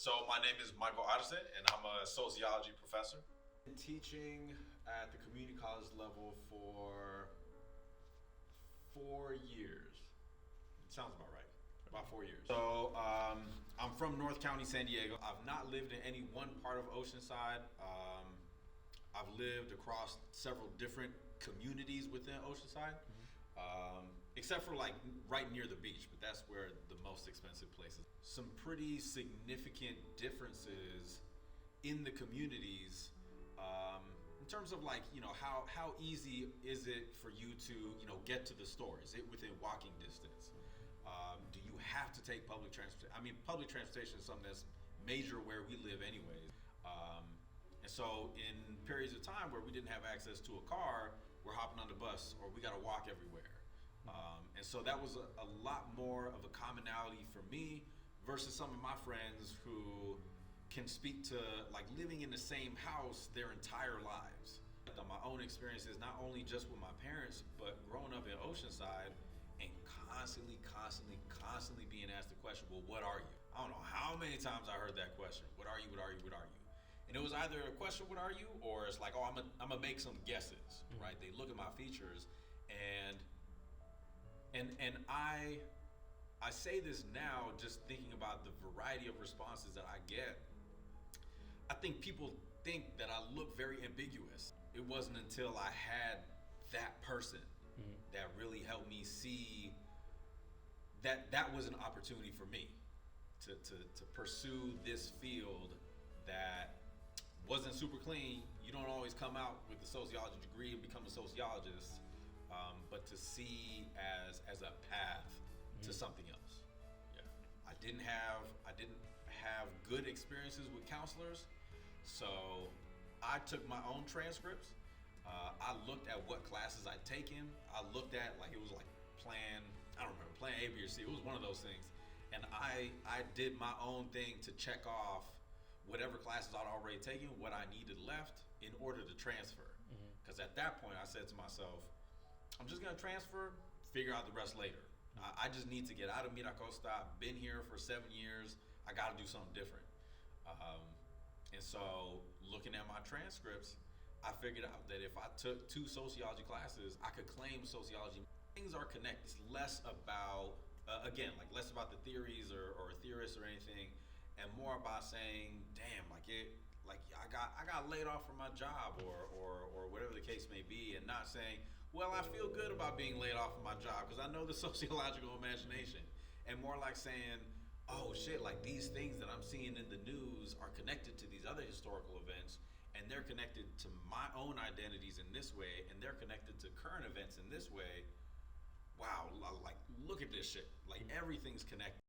So my name is Michael Arce, and I'm a sociology professor. Been teaching at the community college level for 4 years. Sounds about right. About 4 years. So I'm from North County, San Diego. I've not lived in any one part of Oceanside. I've lived across several different communities within Oceanside, except for like right near the beach, but that's where the most expensive places. Some pretty significant differences in the communities in terms of like, how easy is it for you to, get to the store? Is it within walking distance? Do you have to take public transportation? I mean, public transportation is something that's major where we live anyways. And so in periods of time where we didn't have access to a car, we're hopping on the bus or we got to walk everywhere. And so that was a lot more of a commonality for me versus some of my friends who can speak to like living in the same house their entire lives. My own experiences, not only just with my parents, but growing up in Oceanside and constantly being asked the question, well, what are you? I don't know how many times I heard that question. What are you? What are you? What are you? And it was either a question, what are you? Or it's like, oh, I'm gonna make some guesses, right? They look at my features and I say this now just thinking about the variety of responses that I get. I think people think that I look very ambiguous. It wasn't until I had that person that really helped me see that that was an opportunity for me to pursue this field that wasn't super clean. You don't always come out with the sociology degree and become a sociologist, but to see as a path to something else. Yeah, I didn't have good experiences with counselors, so I took my own transcripts. I looked at what classes I'd taken. I looked at like it was like plan A, B, or C. It was one of those things, and I did my own thing to check off whatever classes I'd already taken, what I needed left in order to transfer. Because at that point, I said to myself, I'm just gonna transfer, figure out the rest later. I just need to get out of Miracosta. I've been here for 7 years. I gotta do something different. And so looking at my transcripts, I figured out that if I took 2 sociology classes, I could claim sociology. Things are connected. It's less about, less about the theories or theorists or anything, and more about saying, damn, I got laid off from my job or whatever the case may be, and not saying, well, I feel good about being laid off from my job because I know the sociological imagination, and more like saying, oh shit, like these things that I'm seeing in the news are connected to these other historical events, and they're connected to my own identities in this way, and they're connected to current events in this way. Wow, like look at this shit. Like everything's connected.